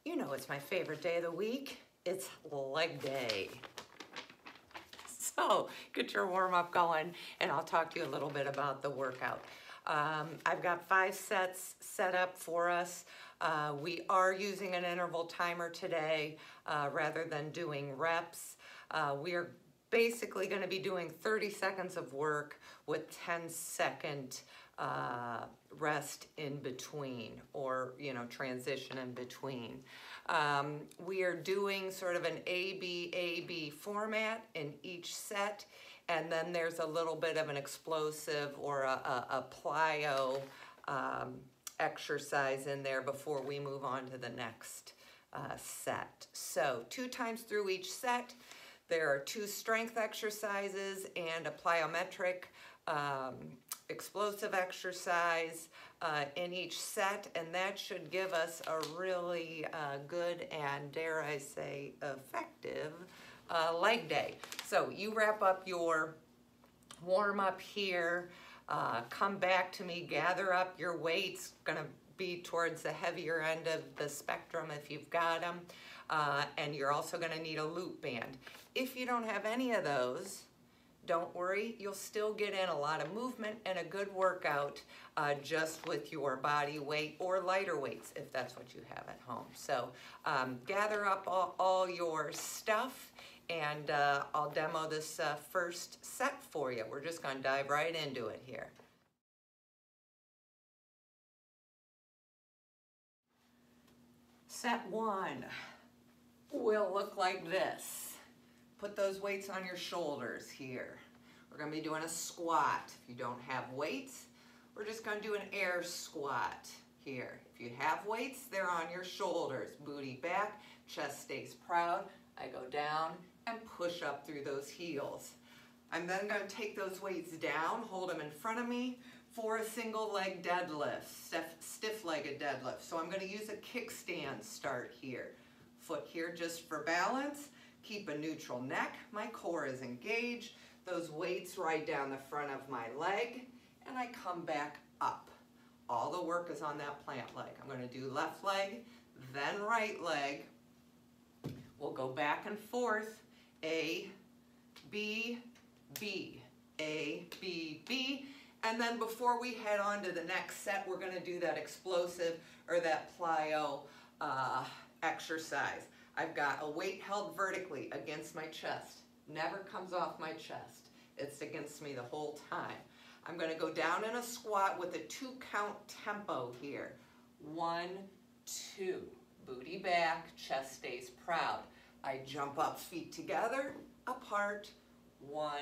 You know it's my favorite day of the week. It's leg day. So get your warm-up going and I'll talk to you a little bit about the workout. I've got 5 sets set up for us. We are using an interval timer today rather than doing reps. We are basically going to be doing 30 seconds of work with 10-second rest in between, or transition in between. We are doing sort of an A-B format in each set, and then there's a little bit of an explosive or a plyo exercise in there before we move on to the next set. So 2 times through each set, there are 2 strength exercises and a plyometric explosive exercise in each set, and that should give us a really good and, dare I say, effective leg day. So you wrap up your warm-up here, come back to me, gather up your weights. Gonna be towards the heavier end of the spectrum if you've got them, and you're also gonna need a loop band. If you don't have any of those, don't worry, you'll still get in a lot of movement and a good workout just with your body weight or lighter weights if that's what you have at home. So gather up all your stuff and I'll demo this first set for you. We're just going to dive right into it here. Set 1 will look like this. Put those weights on your shoulders here. We're going to be doing a squat. If you don't have weights, we're just going to do an air squat here. If you have weights, they're on your shoulders. Booty back, chest stays proud. I go down and push up through those heels. I'm then going to take those weights down, hold them in front of me for a single leg deadlift, stiff-legged deadlift. So I'm going to use a kickstand start here. Foot here just for balance. Keep a neutral neck, my core is engaged, those weights right down the front of my leg, and I come back up. All the work is on that plant leg. I'm going to do left leg, then right leg. We'll go back and forth, A, B, B, A, B, B, and then before we head on to the next set, we're going to do that explosive or that plyo exercise. I've got a weight held vertically against my chest. Never comes off my chest. It's against me the whole time. I'm going to go down in a squat with a 2-count tempo here. 1, 2. Booty back, chest stays proud. I jump up, feet together, apart. 1,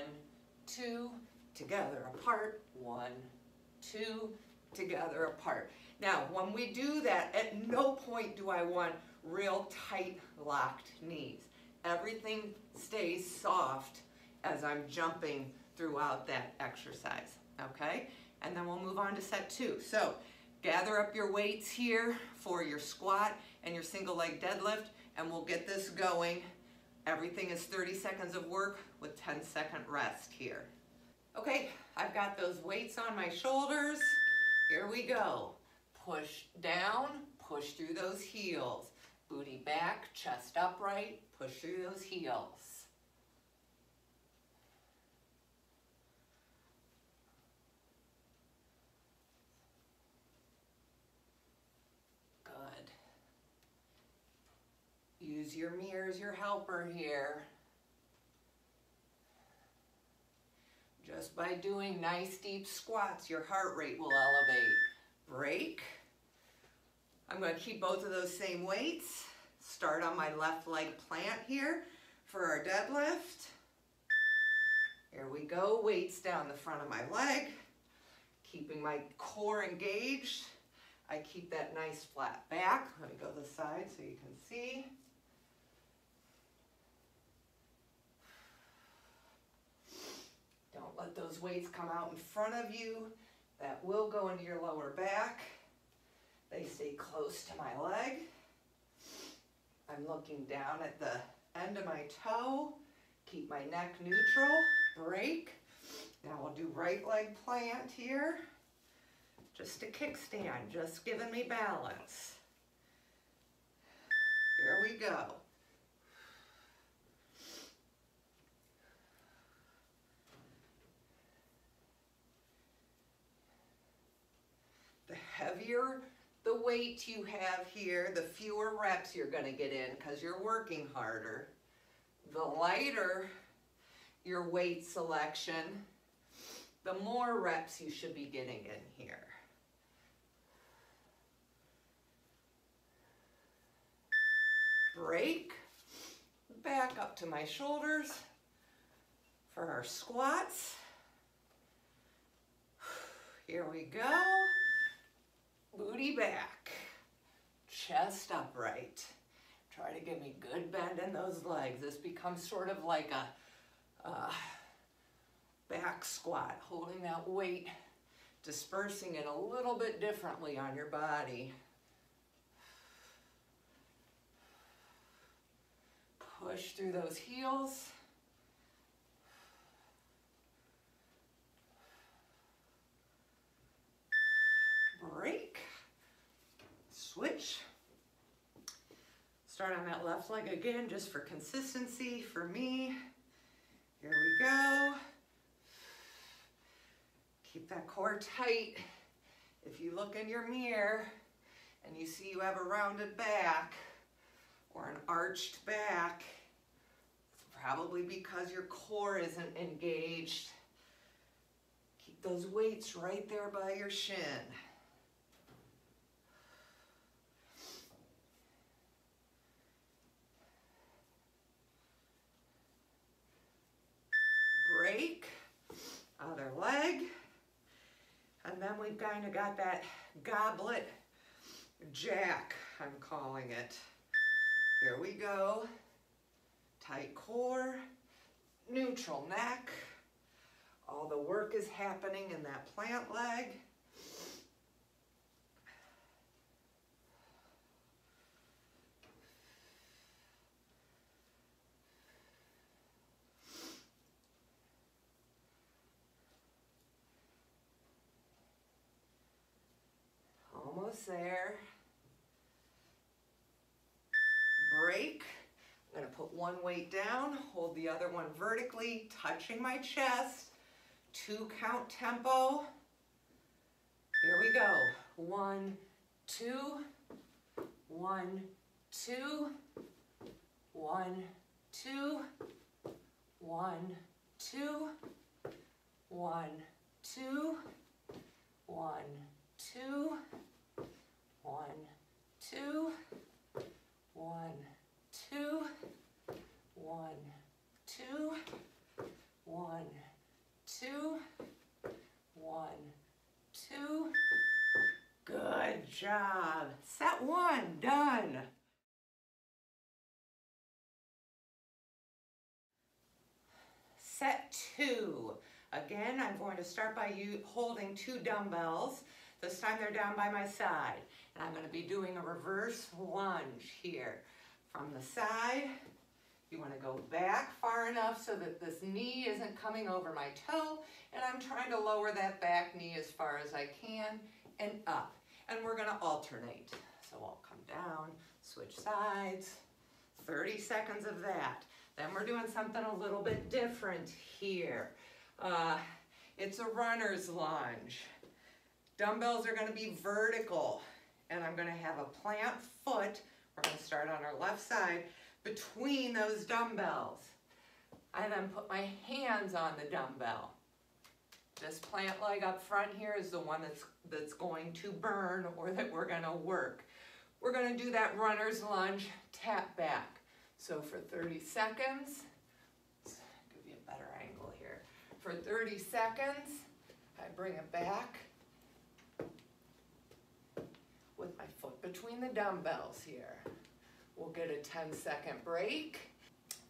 2, together, apart. 1, 2, together, apart. Now, when we do that, at no point do I want real tight locked knees. Everything stays soft as I'm jumping throughout that exercise, okay? And then we'll move on to set 2. So gather up your weights here for your squat and your single leg deadlift, and we'll get this going. Everything is 30 seconds of work with 10-second rest here. Okay, I've got those weights on my shoulders. Here we go. Push down, push through those heels. Booty back, chest upright, push through those heels. Good. Use your mirror as your helper here. Just by doing nice deep squats, your heart rate will elevate. Break. I'm going to keep both of those same weights. Start on my left leg plant here for our deadlift. Here we go, weights down the front of my leg. Keeping my core engaged. I keep that nice flat back. Let me go to the side so you can see. Don't let those weights come out in front of you. That will go into your lower back. They stay close to my leg. I'm looking down at the end of my toe. Keep my neck neutral. Break. Now we'll do right leg plant here. Just a kickstand, just giving me balance. we go. The heavier the weight you have here, the fewer reps you're going to get in because you're working harder. The lighter your weight selection, the more reps you should be getting in here. Break, back up to my shoulders for our squats. Here we go. Booty back, chest upright. Try to give me good bend in those legs. This becomes sort of like a back squat, holding that weight, dispersing it a little bit differently on your body. Push through those heels. Break. Switch. Start on that left leg again, just for consistency for me. Here we go. Keep that core tight. If you look in your mirror and you see you have a rounded back or an arched back, it's probably because your core isn't engaged. Keep those weights right there by your shin. Break, other leg, and then we've kind of got that goblet jack, I'm calling it. Here we go, tight core, neutral neck, all the work is happening in that plant leg. Almost there. Break. I'm going to put one weight down, hold the other one vertically, touching my chest. 2 count tempo. Here we go. 1, 2, 1, 2, 1, 2, 1, 2, 1, 2, 1, 2, 1, 2, 1, 2, 1, 2, 1, 2, 1, 2. Good job. Set 1, done. Set 2. Again, I'm going to start by holding 2 dumbbells. This time they're down by my side. And I'm going to be doing a reverse lunge here. From the side, you want to go back far enough so that this knee isn't coming over my toe, and I'm trying to lower that back knee as far as I can and up. And we're going to alternate. So I'll come down, switch sides, 30 seconds of that. Then we're doing something a little bit different here. It's a runner's lunge. Dumbbells are going to be vertical, and I'm going to have a plant foot. We're going to start on our left side between those dumbbells. I then put my hands on the dumbbell. This plant leg up front here is the one that's going to burn or that we're going to work. We're going to do that runner's lunge tap back. So for 30 seconds, let's give you a better angle here. For 30 seconds, I bring it back with my foot between the dumbbells here. We'll get a 10-second break.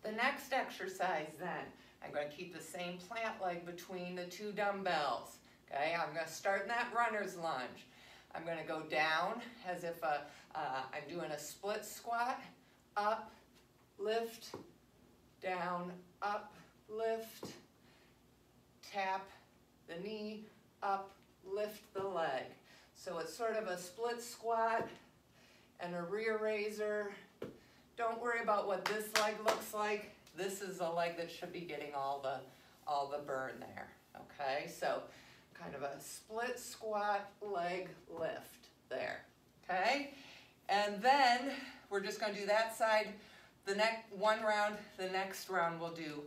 The next exercise then, I'm going to keep the same plant leg between the 2 dumbbells. Okay, I'm going to start in that runner's lunge. I'm going to go down as if I'm doing a split squat, up, lift, down, up, lift, tap the knee, up, lift the leg. So it's sort of a split squat and a rear raiser. Don't worry about what this leg looks like. This is a leg that should be getting all the burn there. Okay, so kind of a split squat leg lift there. Okay, and then we're just going to do that side. The next one round, the next round we'll do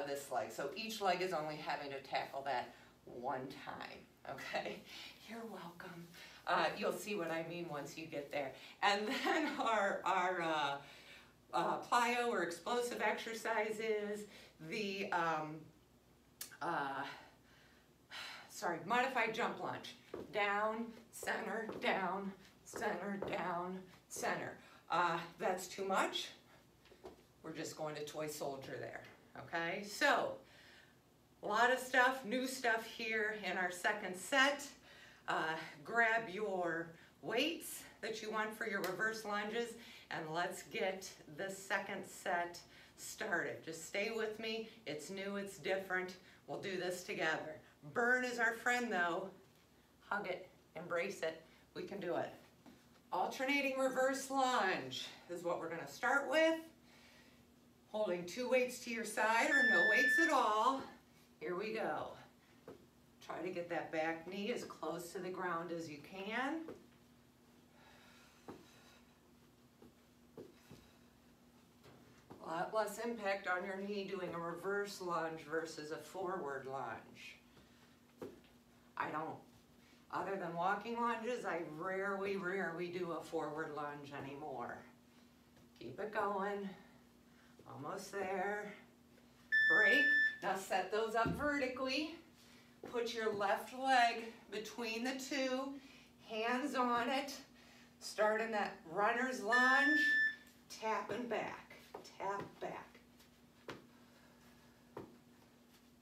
this leg. So each leg is only having to tackle that one time. Okay, you're welcome. You'll see what I mean once you get there. And then our plyo or explosive exercises, the modified jump lunge. Down, center, down, center, down, center. That's too much. We're just going to toy soldier there. Okay, so a lot of stuff, new stuff here in our second set. Grab your weights that you want for your reverse lunges, and let's get the second set started. Just stay with me. It's new, it's different. We'll do this together. Burn is our friend though. Hug it, embrace it. We can do it. Alternating reverse lunge is what we're going to start with. Holding 2 weights to your side or no weights at all. Here we go. Try to get that back knee as close to the ground as you can. A lot less impact on your knee doing a reverse lunge versus a forward lunge. Other than walking lunges, I rarely do a forward lunge anymore. Keep it going. Almost there. Break. Now set those up vertically. Put your left leg between the two, hands on it. Start in that runner's lunge. Tap and back. Tap back.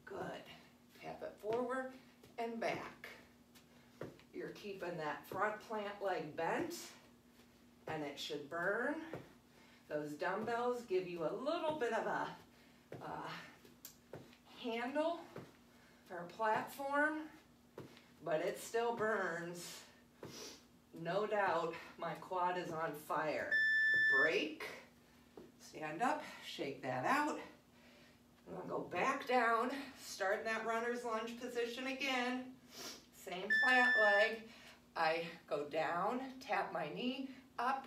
Good. Tap it forward and back. You're keeping that front plant leg bent, and it should burn. Those dumbbells give you a little bit of a handle or platform, but it still burns. No doubt my quad is on fire. Break, stand up, shake that out. I'm gonna go back down, start in that runner's lunge position again. Same plant leg. I go down, tap my knee, up,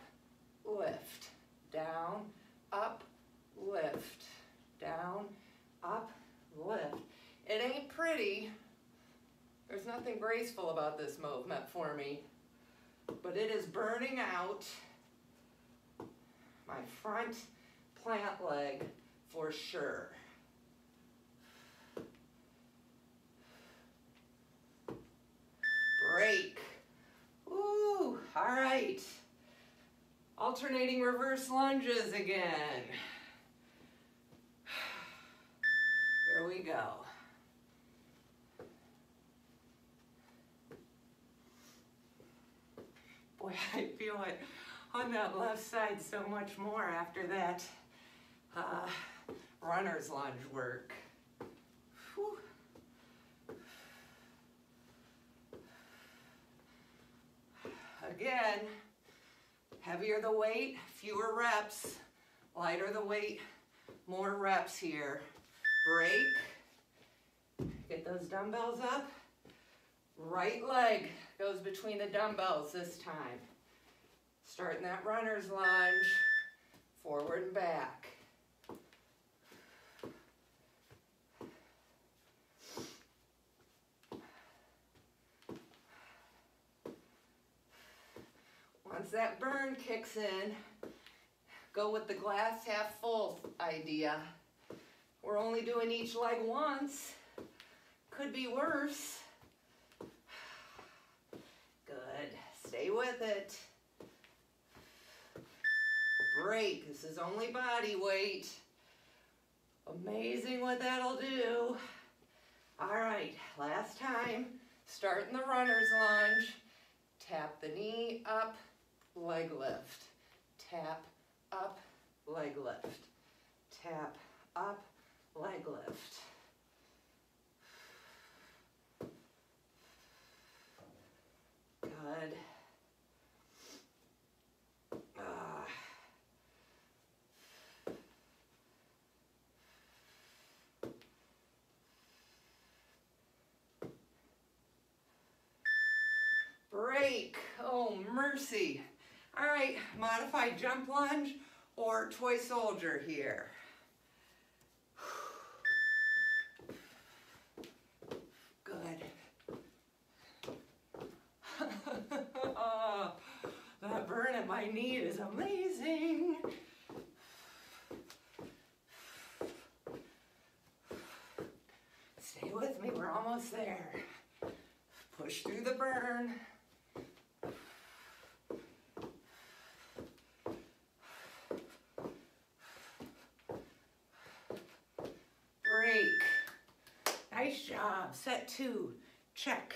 lift. Down, up, lift. Down, up, lift. It ain't pretty. There's nothing graceful about this movement for me, but it is burning out my front plant leg for sure. Break. Woo, all right. Alternating reverse lunges again. Here we go. Boy, I feel it on that left side so much more after that runner's lunge work. Whew. Again, heavier the weight, fewer reps. Lighter the weight, more reps here. Break. Get those dumbbells up. Right leg goes between the dumbbells this time. Starting that runner's lunge, forward and back. Once that burn kicks in, go with the glass half full idea. We're only doing each leg once. Could be worse. Good. Stay with it. Break. This is only body weight. Amazing what that'll do. All right, last time. Start in the runner's lunge. Tap the knee up, leg lift. Tap up, leg lift. Tap up, leg lift. Good. Oh, mercy. All right, modified jump lunge or toy soldier here. Good. Oh, that burn at my knee is amazing. Stay with me, we're almost there. Push through the burn. Break. Nice job. Set 2. Check.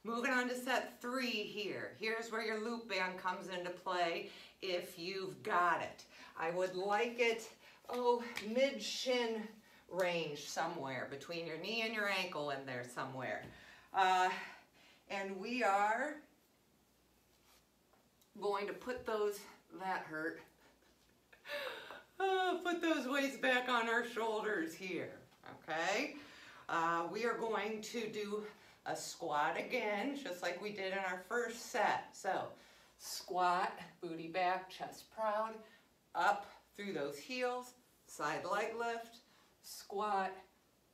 Moving on to set 3 here. Here's where your loop band comes into play if you've got it. I would like it, mid-shin range somewhere, between your knee and your ankle in there somewhere. And we are going to put those, that hurt, put those weights back on our shoulders here, okay? We are going to do a squat again, just like we did in our first set. So, squat, booty back, chest proud, up through those heels, side leg lift, squat,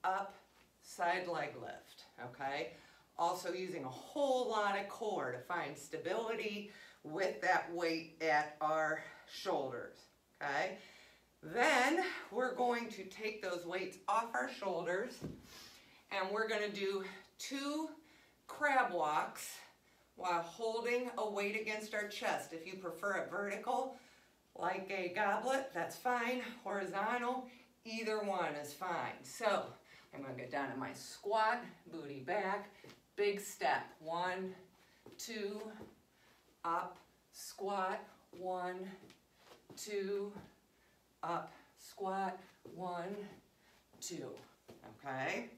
up, side leg lift, okay? Also using a whole lot of core to find stability with that weight at our shoulders, okay? Then we're going to take those weights off our shoulders and we're going to do 2 crab walks while holding a weight against our chest. If you prefer it vertical, like a goblet, that's fine. Horizontal, either one is fine. So I'm going to get down to my squat, booty back, big step. 1, 2, up, squat, 1, 2, up, squat, 1, 2, okay?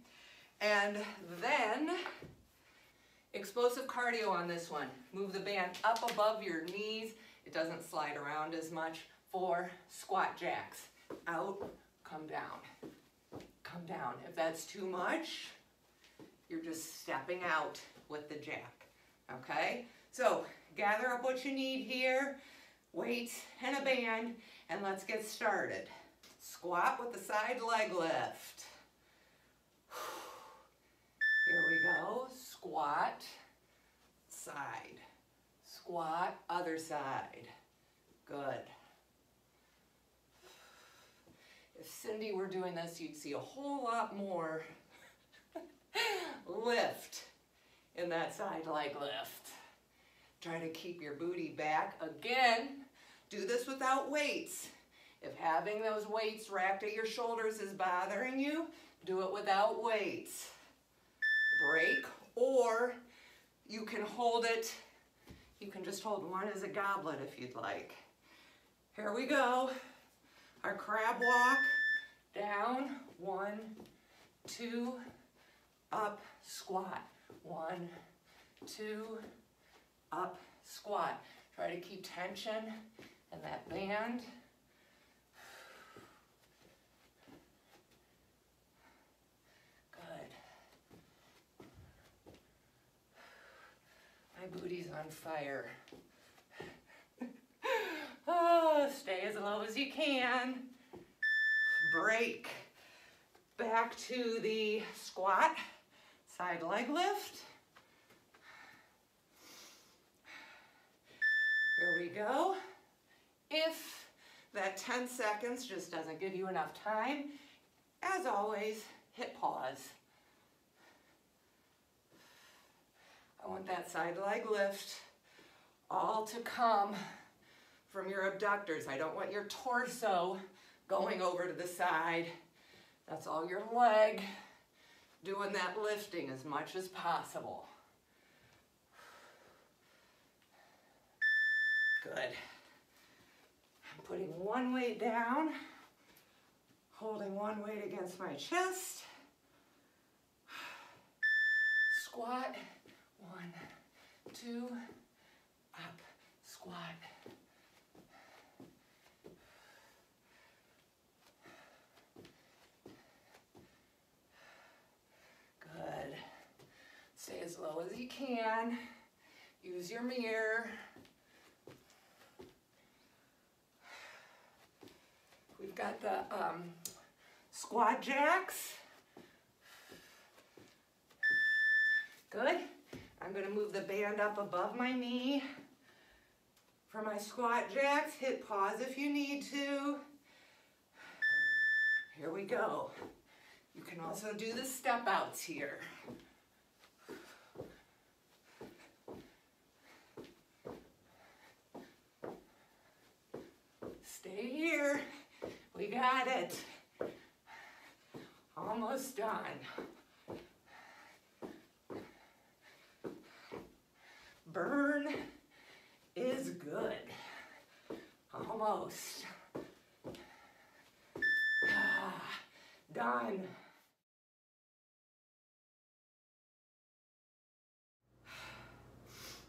And then, explosive cardio on this one. Move the band up above your knees. It doesn't slide around as much for squat jacks. Out, come down. Come down. If that's too much, you're just stepping out with the jack, okay? So, gather up what you need here, weights and a band, and let's get started. Squat with the side leg lift. Here we go. Squat, side. Squat, other side. Good. If Cindy were doing this, you'd see a whole lot more lift in that side leg lift. Try to keep your booty back. Again, do this without weights. If having those weights wrapped at your shoulders is bothering you, do it without weights. Break, or you can hold it, you can just hold one as a goblet if you'd like. Here we go. Our crab walk, down, 1, 2, up, squat, 1, 2, up, squat. Try to keep tension in that band. Good. My booty's on fire. Oh, stay as low as you can. Break. Back to the squat, side leg lift. Here we go. If that 10 seconds just doesn't give you enough time, as always, hit pause. I want that side leg lift all to come from your abductors. I don't want your torso going over to the side. That's all your leg doing that lifting as much as possible. Good. I'm putting one weight down, holding one weight against my chest. Squat, 1, 2, up, squat. Good. slow as you can. Use your mirror. We've got the squat jacks. Good. I'm going to move the band up above my knee. For my squat jacks, hit pause if you need to. Here we go. You can also do the step outs here. Stay here. We got it. Almost done. Burn is good. Almost. Done.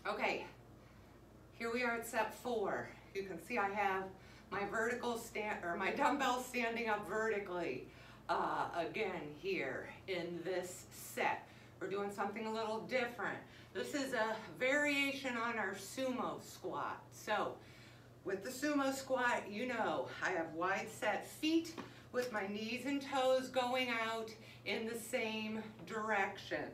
Okay, here we are at step 4. You can see I have my my dumbbells standing up vertically. Again, here in this set, we're doing something a little different. This is a variation on our sumo squat. So, with the sumo squat, you know, I have wide set feet with my knees and toes going out in the same direction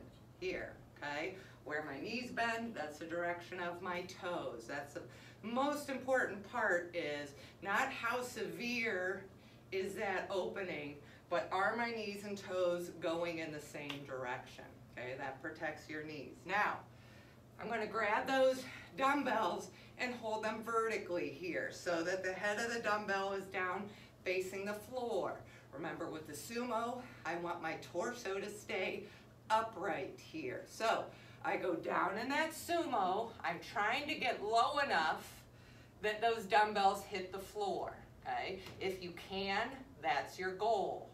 here, okay? Where my knees bend, that's the direction of my toes. That's the most important part, is not how severe is that opening, but are my knees and toes going in the same direction, okay? That protects your knees. Now, I'm going to grab those dumbbells and hold them vertically here so that the head of the dumbbell is down facing the floor. Remember, with the sumo, I want my torso to stay upright here. So I go down in that sumo. I'm trying to get low enough that those dumbbells hit the floor, okay? If you can, that's your goal.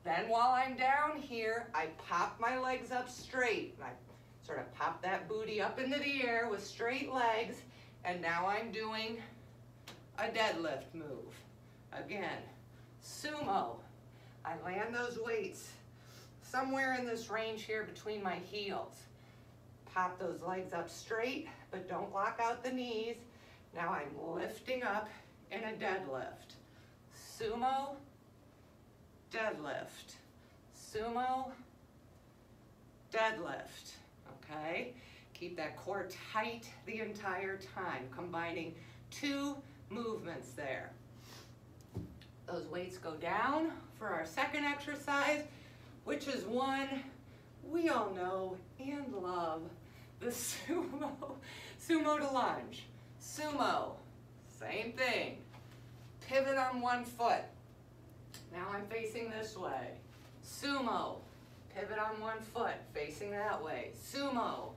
Then while I'm down here, I pop my legs up straight. And I sort of pop that booty up into the air with straight legs, and now I'm doing a deadlift move. Again, sumo. I land those weights somewhere in this range here between my heels. Pop those legs up straight, but don't lock out the knees. Now I'm lifting up in a deadlift. Sumo, deadlift. Sumo, deadlift. Okay? Keep that core tight the entire time, combining 2 movements there. Those weights go down for our second exercise, which is one we all know and love, the sumo to lunge. Sumo, same thing. Pivot on one foot. Now I'm facing this way. Sumo, pivot on one foot, facing that way. Sumo,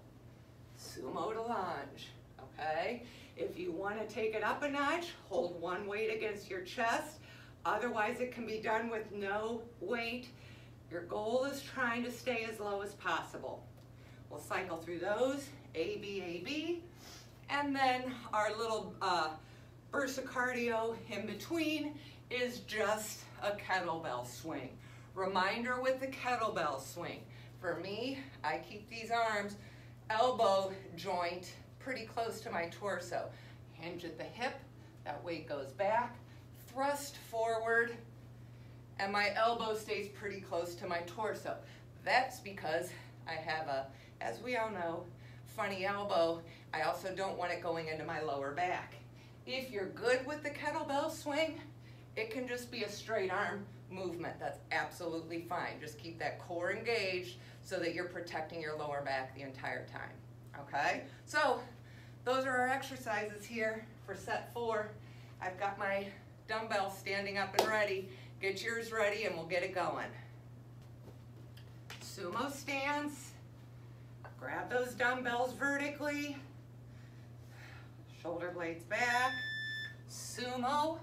sumo to lunge, okay? If you want to take it up a notch, hold one weight against your chest. Otherwise, it can be done with no weight. Your goal is trying to stay as low as possible. We'll cycle through those, A, B, A, B, and then our little burst of cardio in between is just a kettlebell swing. Reminder with the kettlebell swing. For me, I keep these arms elbow joint pretty close to my torso. Hinge at the hip, that weight goes back, thrust forward, and my elbow stays pretty close to my torso. That's because I have a, as we all know, funny elbow. I also don't want it going into my lower back. If you're good with the kettlebell swing, it can just be a straight arm movement. That's absolutely fine. Just keep that core engaged so that you're protecting your lower back the entire time. Okay? So, those are our exercises here for set 4. I've got my dumbbells standing up and ready. Get yours ready and we'll get it going. Sumo stance. Grab those dumbbells vertically. Shoulder blades back. Sumo.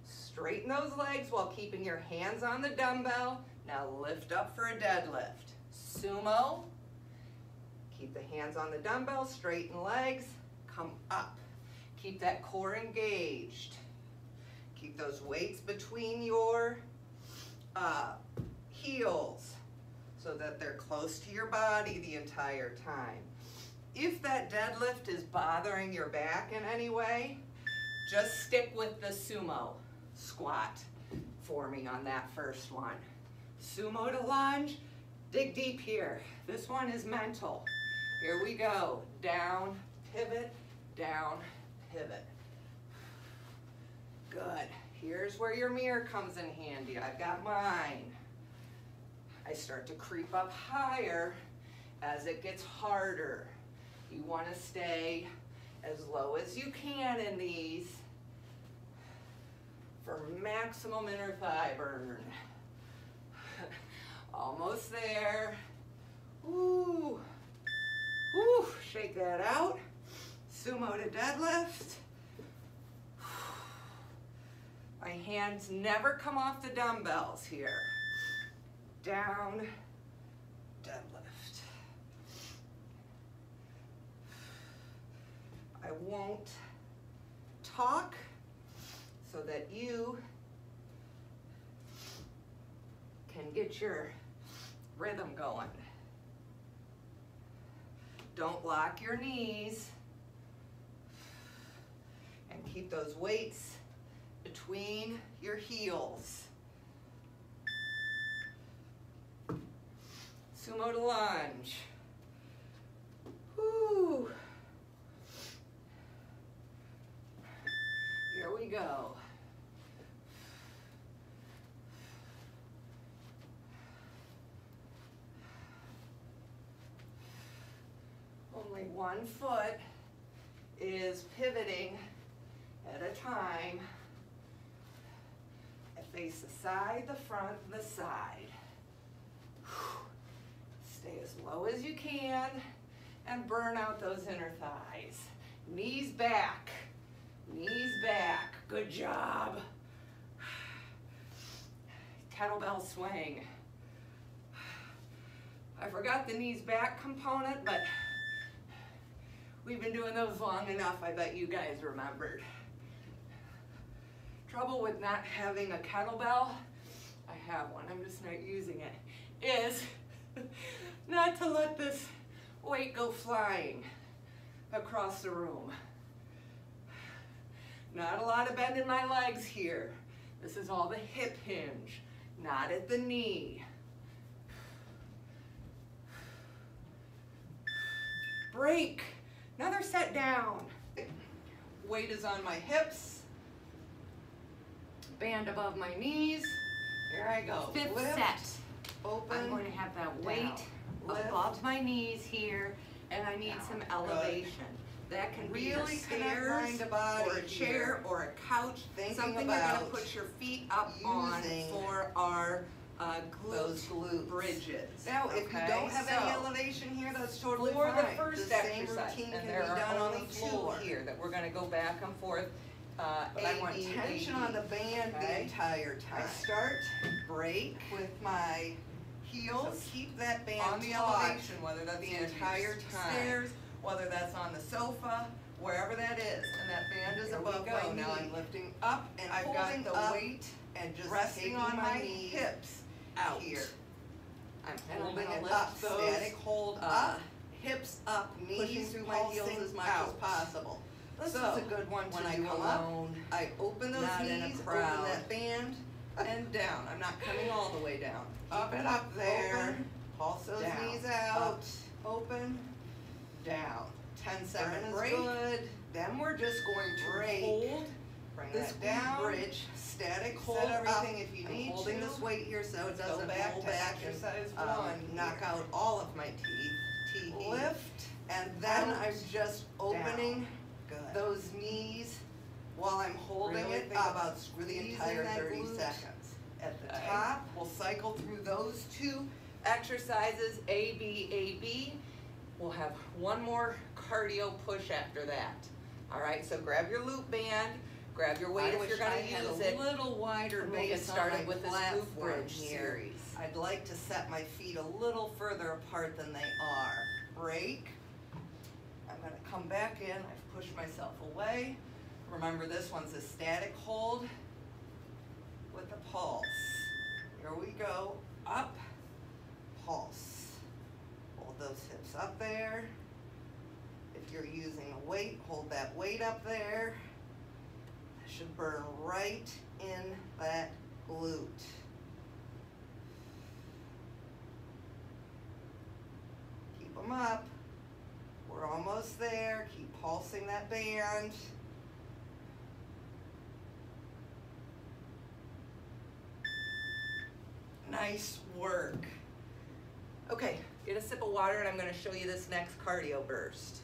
Straighten those legs while keeping your hands on the dumbbell. Now lift up for a deadlift. Sumo. Keep the hands on the dumbbell, straighten legs, come up. Keep that core engaged. Keep those weights between your heels so that they're close to your body the entire time. if that deadlift is bothering your back in any way, just stick with the sumo squat for me on that first one. Sumo to lunge, dig deep here. This one is mental. Here we go. Down, pivot, down, pivot. Good. Here's where your mirror comes in handy. I've got mine. I start to creep up higher as it gets harder. You want to stay as low as you can in these for maximum inner thigh burn. Almost there. Ooh. Ooh, shake that out. Sumo to deadlift. My hands never come off the dumbbells here. Down, deadlift. I won't talk so that you can get your rhythm going. Don't lock your knees and keep those weights between your heels. Sumo to lunge. Woo. Here we go. Only one foot is pivoting at a time. I face the side, the front, the side. Stay as low as you can and burn out those inner thighs. Knees back, knees back. Good job. Kettlebell swing. I forgot the knees back component, but we've been doing those long enough, I bet you guys remembered. Trouble with not having a kettlebell, I have one, I'm just not using it, is not to let this weight go flying across the room. Not a lot of bend in my legs here. This is all the hip hinge, not at the knee. Break. Another set down. Weight is on my hips. Band above my knees. Here I go. Fifth Lift, set. open, I'm going to have that weight lift. above my knees here, and I need Down. some Good. elevation. That can be your Really connect stairs mind to body or a chair here. or a couch, Thinking something you're about going to put your feet up on using for our those glutes. bridges. Now, if you okay? don't have any So, elevation here, that's totally for fine. the first the same exercise, routine and can there be are done on only the two floor. here that we're going to go back and forth. But I want tension on the band the okay? entire time. I start, break with my heels. So keep that band on the taut elevation, whether that's the on entire your time. stairs, whether that's on the sofa, wherever that is, and that band is Here above we go. my knee. Now I'm lifting up and I've holding got the up weight and just resting taking on my knees hips out here. I'm and holding holding it it up. those, Static hold up, hips up, pushing knees through my heels pulsing as much out. as possible. This So, is a good one to when I do come alone. I open those not in a knees, crowd. open that band, and down. I'm not coming all the way down. up Keep and it up there. open, Pulse those down, knees out. up, Open, down. 10-second Burn is break. good. Then we're just going to Break. hold Bring this that down. bridge, static hold Set everything up. if you I'm need holding to. this weight here so it Let's go doesn't back pull to back exercise and one knock here. out all of my teeth. T-E. Lift, and then Out, I'm just opening Good. those knees while I'm holding Really it think up about for the squeezing entire that 30 glute. seconds. At the Okay. top, we'll cycle through those two exercises, A, B, A, B. We'll have one more cardio push after that. All right, so grab your loop band, grab your weight if you're gonna use it. a little wider And we'll get base on started my with this platform glute bridge here. series. I'd like to set my feet a little further apart than they are. Break. I'm gonna come back in. I've pushed myself away. Remember, this one's a static hold with a pulse. Here we go. Up, pulse. Hold those hips up there. If you're using a weight, hold that weight up there. That should burn right in that glute. Keep them up. We're almost there. Keep pulsing that band. Nice work. Okay, get a sip of water and I'm going to show you this next cardio burst.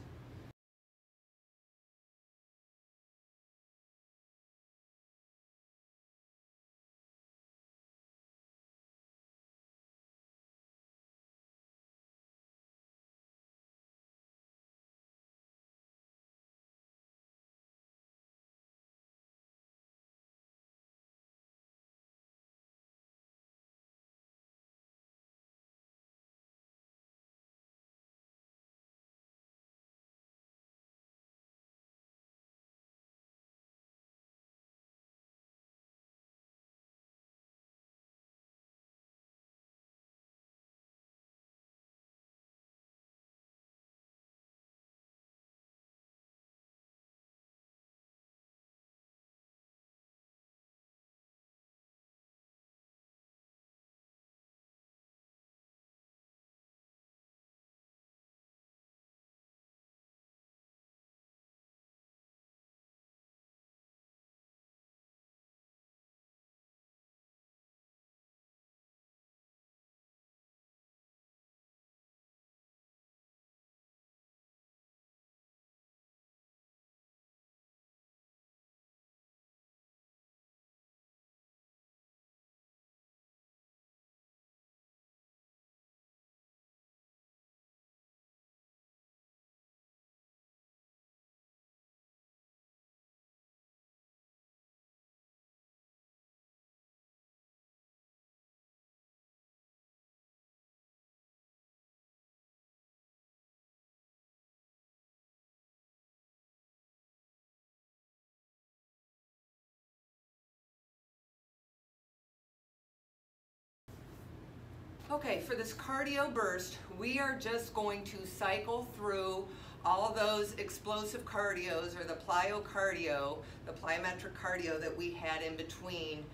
Okay, for this cardio burst, we are just going to cycle through all of those explosive cardios, or the plyo cardio, the plyometric cardio that we had in between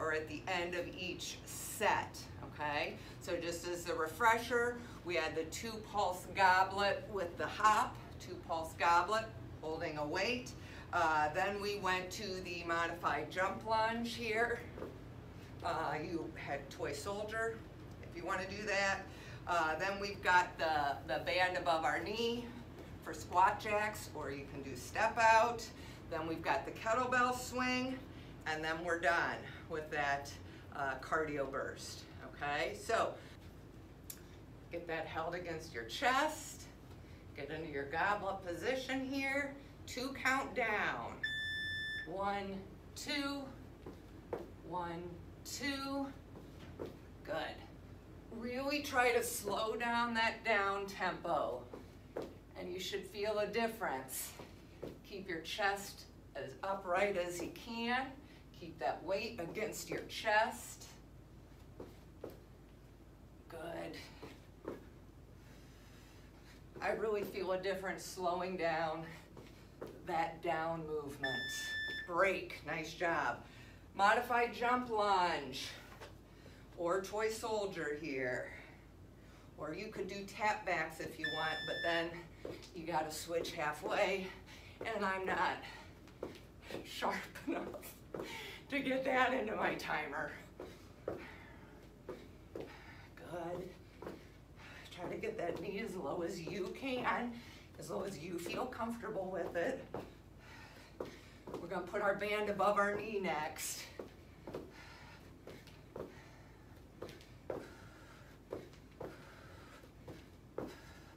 or at the end of each set, okay? So just as a refresher, we had the 2-pulse goblet with the hop, 2-pulse goblet, holding a weight. Then we went to the modified jump lunge here. You had toy soldier, if you want to do that. Then we've got the band above our knee for squat jacks, or you can do step out. Then we've got the kettlebell swing, and then we're done with that cardio burst, okay? So get that held against your chest, get into your goblet position here, 2 count down. 1, 2, 1, 2, good. Really try to slow down that down tempo, and you should feel a difference. Keep your chest as upright as you can. Keep that weight against your chest. Good. I really feel a difference slowing down that down movement. Break, nice job. Modified jump lunge, or toy soldier here. Or you could do tap backs if you want, but then you gotta switch halfway, and I'm not sharp enough to get that into my timer. Good. Try to get that knee as low as you can, as low as you feel comfortable with it. We're gonna put our band above our knee next.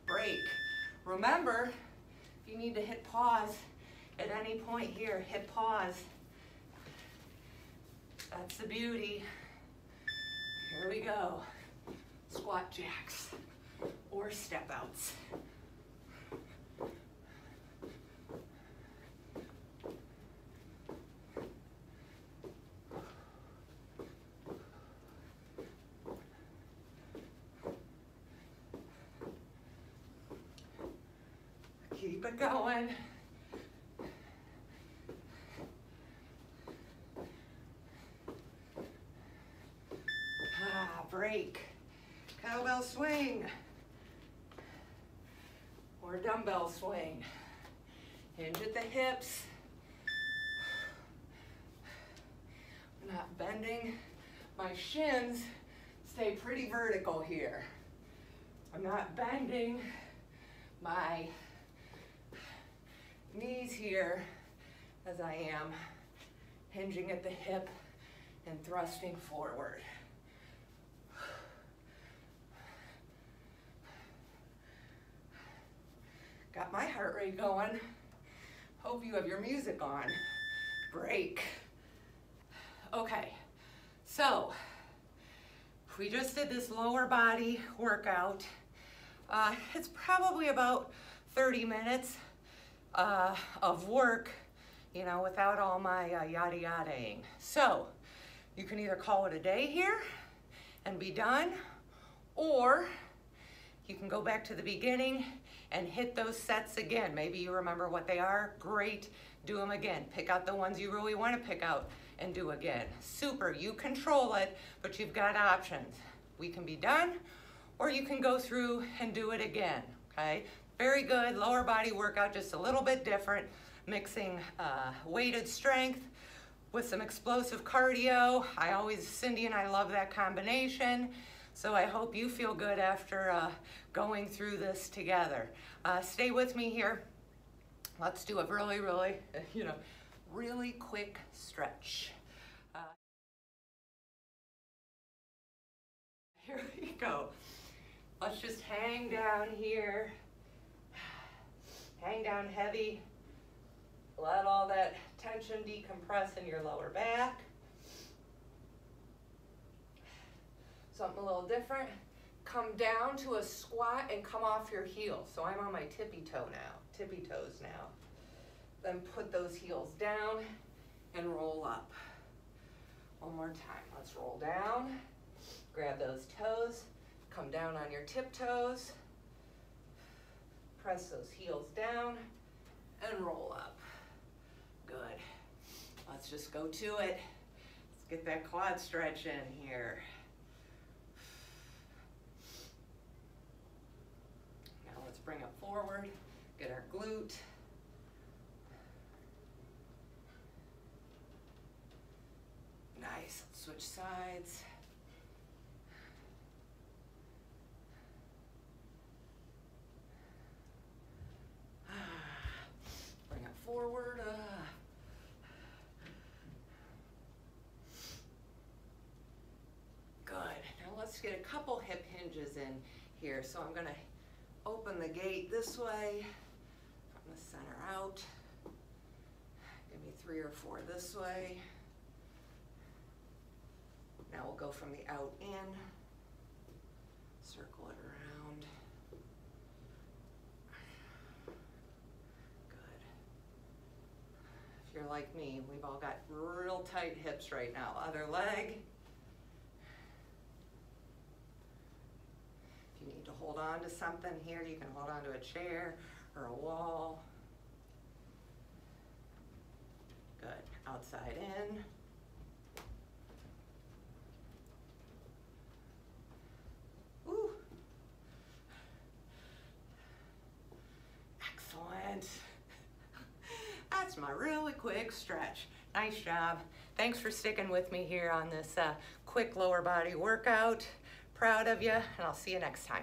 Break. Remember, if you need to hit pause at any point here, hit pause. That's the beauty. Here we go. Squat jacks or step outs. Keep it going. Break. Cowbell swing. Or dumbbell swing. Hinge at the hips. I'm not bending. My shins stay pretty vertical here. I'm not bending my knees here as I am hinging at the hip and thrusting forward. Got my heart rate going. Hope you have your music on. Break. Okay, so we just did this lower body workout. It's probably about 30 minutes of work, you know, without all my yada yadaing. So you can either call it a day here and be done, or you can go back to the beginning and hit those sets again. Maybe you remember what they are. Great, do them again. Pick out the ones you really want to pick out and do again. Super, you control it, but you've got options. We can be done, or you can go through and do it again, okay? Very good, lower body workout, just a little bit different, mixing weighted strength with some explosive cardio. Cindy and I love that combination. So I hope you feel good after going through this together. Stay with me here. Let's do a really quick stretch. Here we go. Let's just hang down here. Hang down heavy. Let all that tension decompress in your lower back. Something a little different. Come down to a squat and come off your heels. So I'm on my tippy toes now. Then put those heels down and roll up. One more time. Let's roll down. Grab those toes. Come down on your tiptoes. Press those heels down and roll up. Good. Let's just go to it. Let's get that quad stretch in here. Now let's bring it forward, get our glute. Nice, let's switch sides. Bring it forward. Good. Now let's get a couple hip hinges in here. So I'm going to open the gate this way from the center out. Give me 3 or 4 this way. Now we'll go from the out in. Circle it around. Good. If you're like me, we've all got real tight hips right now. Other leg. If you need to hold on to something here, you can hold on to a chair or a wall. Good. Outside in. Woo. Excellent. That's my really quick stretch. Nice job. Thanks for sticking with me here on this quick lower body workout. Proud of you, and I'll see you next time.